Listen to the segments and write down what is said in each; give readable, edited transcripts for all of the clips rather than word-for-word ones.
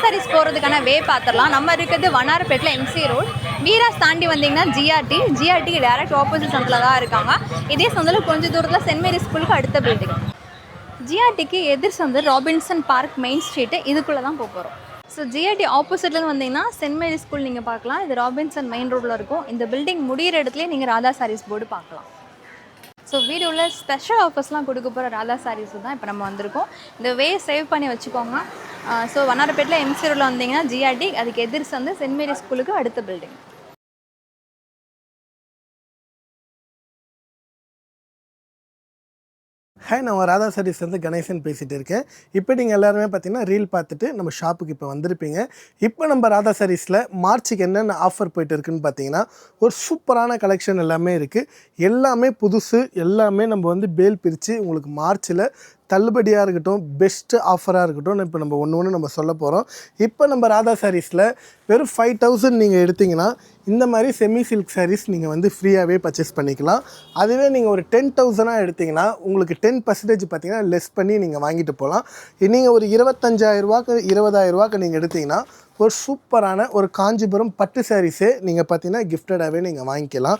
சாரீஸ் போகிறதுக்கான வே பார்த்துடலாம். நம்ம இருக்கிறது வண்ணாரப்பேட்டில் எம்சி ரோட். வீராஸ் தாண்டி வந்தீங்கன்னா ஜிஆர்டிக்கு டேரக்ட் ஆப்போசிட் சந்தில் தான் இருக்காங்க. இதே சந்தில் கொஞ்சம் தூரத்தில் சென்ட் மேரி ஸ்கூலுக்கு அடுத்த பில்டிங். ஜிஆர்டிக்கு எதிர் சந்து ராபின்சன் பார்க் மெயின் ஸ்ட்ரீட்டு, இதுக்குள்ளே தான் போகிறோம். ஸோ ஜிஆர்டி ஆப்போசிட்லேருந்து வந்தீங்கன்னா சென்ட் மேரி ஸ்கூல் நீங்கள் பார்க்கலாம். இது ராபின்சன் மெயின் ரோட்டில் இருக்கும். இந்த பில்டிங் முடிகிற இடத்துலேயே நீங்கள் ராதா சாரீஸ் போர்டு பார்க்கலாம். ஸோ வீடியோவில் ஸ்பெஷல் ஆஃபர்ஸ்லாம் கொடுக்க போகிற ராதா சாரீஸ் தான் இப்போ நம்ம வந்திருக்கோம். இந்த வே சேவ் பண்ணி வச்சுக்கோங்க. ஸோ வண்ணாரப்பேட்டில் எம்சி ரோட்டில் வந்தீங்கன்னா ஜிஆர்டி, அதுக்கு எதிர் சந்து சென்ட் மேரி ஸ்கூலுக்கு அடுத்த பில்டிங். ஹாய், நான் ராதா சாரீஸ்லேருந்து கணேசன் பேசிகிட்டு இருக்கேன். இப்போ நீங்கள் எல்லாருமே பார்த்தீங்கன்னா ரீல் பார்த்துட்டு நம்ம ஷாப்புக்கு இப்போ வந்திருப்பீங்க. இப்போ நம்ம ராதா சாரீஸில் மார்ச்சுக்கு என்னென்ன ஆஃபர் போய்ட்டு இருக்குன்னு பார்த்தீங்கன்னா ஒரு சூப்பரான கலெக்ஷன் எல்லாமே இருக்குது. எல்லாமே புதுசு, எல்லாமே நம்ம வந்து பேல் பிரித்து உங்களுக்கு மார்ச்சில் தள்ளுபடியாக இருக்கட்டும், பெஸ்ட்டு ஆஃபராக இருக்கட்டும், இப்போ நம்ம ஒன்று நம்ம சொல்ல போகிறோம். இப்போ நம்ம ராதா சாரீஸில் வெறும் 5000 நீங்கள் எடுத்திங்கன்னா இந்த மாதிரி செமி சில்க் சாரீஸ் நீங்கள் வந்து ஃப்ரீயாகவே பர்ச்சேஸ் பண்ணிக்கலாம். அதுவே நீங்கள் ஒரு 10,000 எடுத்திங்கன்னா உங்களுக்கு 10% பார்த்தீங்கன்னா லெஸ் பண்ணி நீங்கள் வாங்கிட்டு போகலாம். நீங்கள் ஒரு 25,000 20,000 நீங்கள் எடுத்திங்கன்னா ஒரு சூப்பரான ஒரு காஞ்சிபுரம் பட்டு சாரீஸே நீங்கள் பார்த்தீங்கன்னா கிஃப்டடாகவே நீங்கள் வாங்கிக்கலாம்.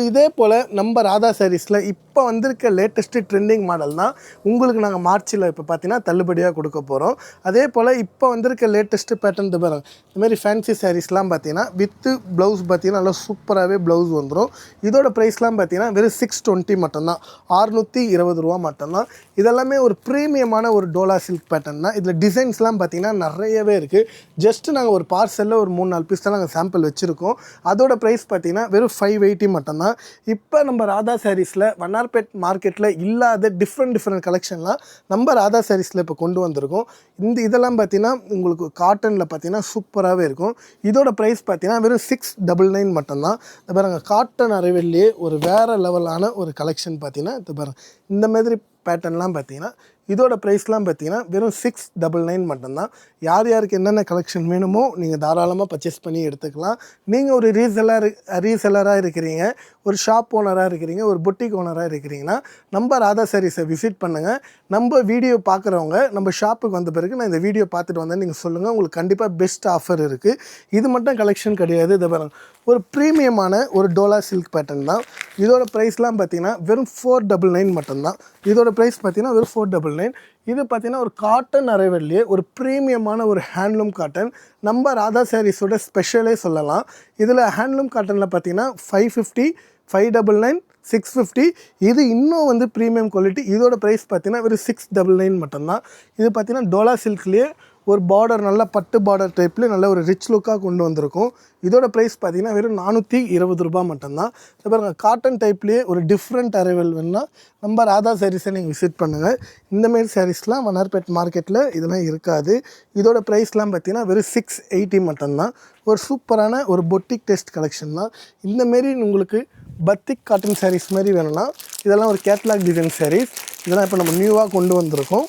இதே போல் நம்ம ராதா சாரீஸில் இப்போ வந்திருக்க லேட்டஸ்ட்டு ட்ரெண்டிங் மாடல் தான் உங்களுக்கு நாங்கள் மார்ச்சில் இப்போ பார்த்தீங்கன்னா தள்ளுபடியாக கொடுக்க போகிறோம். அதே போல் இப்போ வந்திருக்க லேட்டஸ்ட்டு பேட்டர்ன் பாருங்கள். இதுமாதிரி ஃபேன்சி சாரீஸ்லாம் பார்த்தீங்கன்னா வித்து ப்ளவுஸ் பார்த்தீங்கன்னா நல்லா சூப்பராகவே ப்ளவுஸ் வந்துடும். இதோட ப்ரைஸ்லாம் பார்த்தீங்கன்னா வெறும் 620 மட்டும்தான், 620 ரூபா மட்டும்தான். இதெல்லாமே ஒரு ப்ரீமியமான ஒரு டோலா சில்க் பேட்டர்ன் தான். இதில் டிசைன்ஸ்லாம் பார்த்தீங்கன்னா நிறையவே இருக்குது. ஜஸ்ட்டு நாங்கள் ஒரு பார்சலில் ஒரு 3-4 பீஸ் தான் நாங்கள் சாம்பிள் வச்சுருக்கோம். அதோட ப்ரைஸ் பார்த்தீங்கன்னா வெறும் 580 மட்டும்தான். இப்போ நம்ம ராதா சாரீஸில் வண்ணார்பேட் மார்க்கெட்டில் இல்லாத டிஃப்ரெண்ட் கலெக்ஷன்லாம் நம்ம ராதா சாரீஸில் இப்போ கொண்டு வந்திருக்கோம். இதெல்லாம் பார்த்தீங்கன்னா உங்களுக்கு காட்டனில் பார்த்தீங்கன்னா சூப்பராகவே இருக்கும். இதோட ப்ரைஸ் பார்த்தீங்கன்னா வெறும் 699 மட்டும்தான். இது பாருங்கள், காட்டன் அரைவெல்லையே ஒரு வேறு லெவலான ஒரு கலெக்ஷன் பார்த்தீங்கன்னா இது பாருங்கள். இந்த மாதிரி பேட்டர்ன்லாம் பார்த்தீங்கன்னா இதோட ப்ரைஸ்லாம் பார்த்தீங்கன்னா வெறும் 699 மட்டும்தான். யார் யாருக்கு என்னென்ன கலெக்ஷன் வேணுமோ நீங்கள் தாராளமாக பர்ச்சேஸ் பண்ணி எடுத்துக்கலாம். நீங்கள் ஒரு ரீசெல்லராக இருக்கிறீங்க, ஒரு ஷாப் ஓனராக இருக்கிறீங்க, ஒரு பொட்டிக் ஓனராக இருக்கிறீங்கன்னா நம்ம ராதா சாரீஸை விசிட் பண்ணுங்கள். நம்ம வீடியோ பார்க்குறவங்க நம்ம ஷாப்புக்கு வந்த பிறகு நான் இந்த வீடியோ பார்த்துட்டு வந்தேன் நீங்கள் சொல்லுங்கள், உங்களுக்கு கண்டிப்பாக பெஸ்ட் ஆஃபர் இருக்குது. இது மட்டும் கலெக்ஷன் கிடையாது. இதை பாருங்கள், ஒரு ப்ரீமியமான ஒரு டோலா சில்க் பேட்டர்ன் தான். இதோட ப்ரைஸ்லாம் பார்த்தீங்கன்னா வெறும் 499 மட்டும்தான். இதோட ப்ரைஸ் பார்த்தீங்கன்னா வெறும் 499. இது பார்த்தீங்கன்னா ஒரு காட்டன் அரைவல்லையே ஒரு ப்ரீமியமான ஒரு ஹேண்ட்லூம் காட்டன். நம்ம ராதா சாரீஸோட ஸ்பெஷலே சொல்லலாம். இதில் ஹேண்ட்லூம் காட்டனில் பார்த்தீங்கன்னா 550, 599, 650. இது இன்னும் வந்து ப்ரீமியம் குவாலிட்டி. இதோட ப்ரைஸ் பார்த்தீங்கன்னா வெறும் 699 மட்டும்தான். இது பார்த்தீங்கன்னா டோலா சில்க்லேயே ஒரு பார்டர், நல்ல பட்டு பார்டர் டைப்லேயே நல்ல ஒரு ரிச் லுக்காக கொண்டு வந்திருக்கும். இதோட ப்ரைஸ் பார்த்தீங்கன்னா வெறும் 420 ரூபா மட்டும்தான். பாருங்கள், காட்டன் டைப்லேயே ஒரு டிஃப்ரெண்ட் அரைவல் வேணுன்னா நம்ம ராதா சாரீஸை நீங்கள் விசிட் பண்ணுங்கள். இந்தமாரி சாரீஸ்லாம் வண்ணார்பேட் மார்க்கெட்டில் இதெல்லாம் இருக்காது. இதோட ப்ரைஸ்லாம் பார்த்தீங்கன்னா வெறும் 680 மட்டும்தான். ஒரு சூப்பரான ஒரு பொட்டிக் டெஸ்ட் கலெக்ஷன் தான். இந்தமாரி உங்களுக்கு பத்திக் காட்டன் சாரீஸ் மாதிரி வேணும்னா இதெல்லாம் ஒரு கேட்லாக் டிசைன் சாரீஸ். இதெல்லாம் இப்போ நம்ம நியூவாக கொண்டு வந்திருக்கோம்.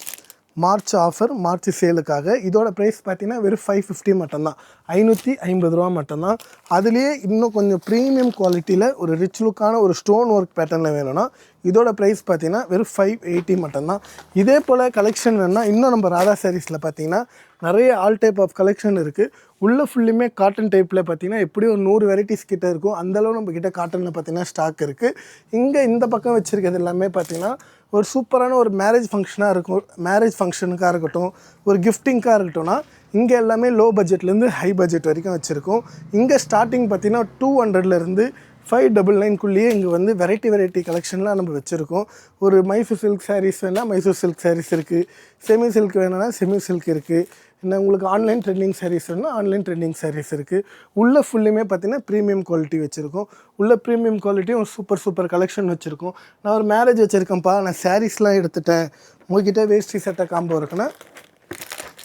மார்ச் ஆஃபர், மார்ச் சேலுக்காக. இதோட ப்ரைஸ் பார்த்தீங்கன்னா வெறும் 550 மட்டும்தான், 550 ரூபா மட்டும்தான். அதுலேயே இன்னும் கொஞ்சம் ப்ரீமியம் குவாலிட்டியில் ஒரு ரிச் லுக்கான ஒரு ஸ்டோன் ஒர்க் பேட்டர்னில் வேணும்னா இதோட ப்ரைஸ் பார்த்தீங்கன்னா வெறும் 580 மட்டும்தான். இதே போல் கலெக்ஷன் வேணுன்னா இன்னும் நம்ம ராதா சாரீஸில் பார்த்தீங்கன்னா நிறைய ஆல் டைப் ஆஃப் கலெக்ஷன் இருக்குது. உள்ளே ஃபுல்லுமே காட்டன் டைப்பில் பார்த்தீங்கன்னா எப்படி ஒரு 100 வெரைட்டிஸ் கிட்டே இருக்கும். அந்தளவு நம்ம கிட்டே காட்டனில் பார்த்தீங்கன்னா ஸ்டாக் இருக்குது. இங்கே இந்த பக்கம் வச்சுருக்கிறது எல்லாமே பார்த்தீங்கன்னா ஒரு சூப்பரான ஒரு மேரேஜ் ஃபங்க்ஷனாக இருக்கும். மேரேஜ் ஃபங்க்ஷனுக்காக இருக்கட்டும், ஒரு கிஃப்டிங்காக இருக்கட்டும்னா இங்கே எல்லாமே லோ பட்ஜெட்லேருந்து ஹை பட்ஜெட் வரைக்கும் வச்சுருக்கோம். இங்கே ஸ்டார்டிங் பார்த்தீங்கன்னா 200லேருந்து 599க்குள்ளேயே இங்கே வந்து வெரைட்டி கலெக்ஷன்லாம் நம்ம வச்சுருக்கோம். ஒரு மைசூர் சில்க் சாரீஸ் வேணால் மைசூர் சில்க் சாரீஸ் இருக்குது, செமி சில்க் வேணும்னா செமி சில்க் இருக்குது. என்ன உங்களுக்கு ஆன்லைன் ட்ரெண்டிங் சாரீஸ் வேணும்னா ஆன்லைன் ட்ரெண்டிங் சாரீஸ் இருக்குது. உள்ளே ஃபுல்லுமே பார்த்தீங்கன்னா ப்ரீமியம் குவாலிட்டி வச்சுருக்கோம். உள்ளே ப்ரீமியம் குவாலிட்டியும் சூப்பர் கலெக்ஷன் வச்சுருக்கோம். நான் ஒரு மேரேஜ் வச்சுருக்கேன்ப்பா, நான் சாரீஸ்லாம் எடுத்துட்டேன், உங்கள்கிட்ட வேஷ்டி சட்டை காம்போ இருக்குன்னா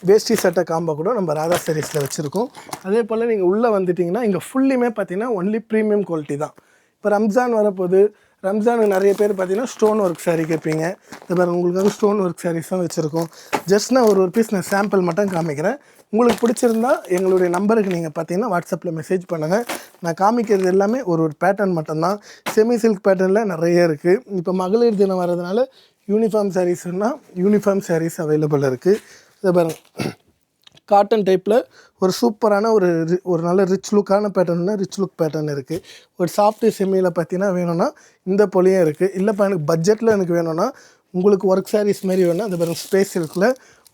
வேஷ்டி சட்டை காம்போ கூட நம்ம ராதா சாரீஸில் வச்சுருக்கோம். அதே போல் நீங்கள் உள்ளே வந்துட்டிங்கன்னா இங்கே ஃபுல்லுமே பார்த்தீங்கன்னா ஒன்லி ப்ரீமியம் குவாலிட்டி தான். இப்போ ரம்ஜான் வரப்போது, ரம்ஜானுக்கு நிறைய பேர் பார்த்தீங்கன்னா ஸ்டோன் ஒர்க் சாரீ கேட்பீங்க. இது பாருங்கள், உங்களுக்கு ஸ்டோன் ஒர்க் சாரீஸ் தான் வச்சுருக்கோம். ஜஸ்ட் நான் ஒரு பீஸ் நான் சாம்பிள் மட்டும் காமிக்கிறேன். உங்களுக்கு பிடிச்சிருந்தா எங்களுடைய நம்பருக்கு நீங்கள் பார்த்தீங்கன்னா வாட்ஸ்அப்பில் மெசேஜ் பண்ணுங்கள். நான் காமிக்கிறது எல்லாமே ஒரு பேட்டர்ன் மட்டும்தான். செமி சில்க் பேட்டர்னில் நிறைய இருக்குது. இப்போ மகளிர் தினம் வர்றதுனால யூனிஃபார்ம் சாரீஸ்னால் யூனிஃபார்ம் சாரீஸ் அவைலபிள் இருக்குது. இதை பாருங்கள், காட்டன் டைப்பில் ஒரு சூப்பரான ஒரு நல்ல ரிச் லுக்கான பேட்டர்ன்னா ரிச் லுக் பேட்டர்ன் இருக்குது. ஒரு சாஃப்ட் செமியில் பார்த்தீங்கன்னா வேணும்னா இந்த போலியும் இருக்குது. இல்லைப்பா எனக்கு பட்ஜெட்டில் எனக்கு வேணும்னா உங்களுக்கு ஒர்க் சாரீஸ் மாதிரி வேணும்னா அந்த பாருங்க ஸ்பேஸ் இருக்குல்ல,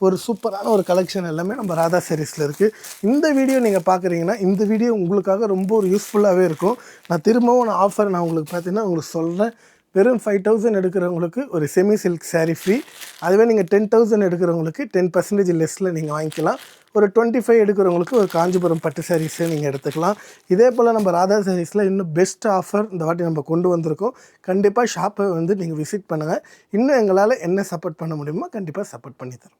ஒரு சூப்பரான ஒரு கலெக்ஷன் எல்லாமே நம்ம ராதா சாரீஸில் இருக்குது. இந்த வீடியோ நீங்கள் பார்க்குறீங்கன்னா இந்த வீடியோ உங்களுக்காக ரொம்ப ஒரு யூஸ்ஃபுல்லாகவே இருக்கும். நான் திரும்பவும் ஆஃபர் நான் உங்களுக்கு பார்த்தீங்கன்னா உங்களுக்கு சொல்கிறேன். வெறும் 5000 எடுக்கிறவங்களுக்கு ஒரு செமி சில்க் saree ஃப்ரீ. அதுவே நீங்கள் 10,000 எடுக்கிறவங்களுக்கு 10% லெஸ்ஸில் நீங்கள் வாங்கிக்கலாம். ஒரு 25 எடுக்கிறவங்களுக்கு ஒரு காஞ்சிபுரம் பட்டு சாரீஸை நீங்கள் எடுத்துக்கலாம். இதே போல் நம்ம ராதா சாரீஸில் இன்னும் பெஸ்ட் ஆஃபர் இந்த வாட்டி நம்ம கொண்டு வந்திருக்கோம். கண்டிப்பாக ஷாப்பை வந்து நீங்கள் விசிட் பண்ணுங்கள். இன்னும் எங்களால் என்ன சப்போர்ட் பண்ண முடியுமோ கண்டிப்பாக சப்போர்ட் பண்ணி தரோம்.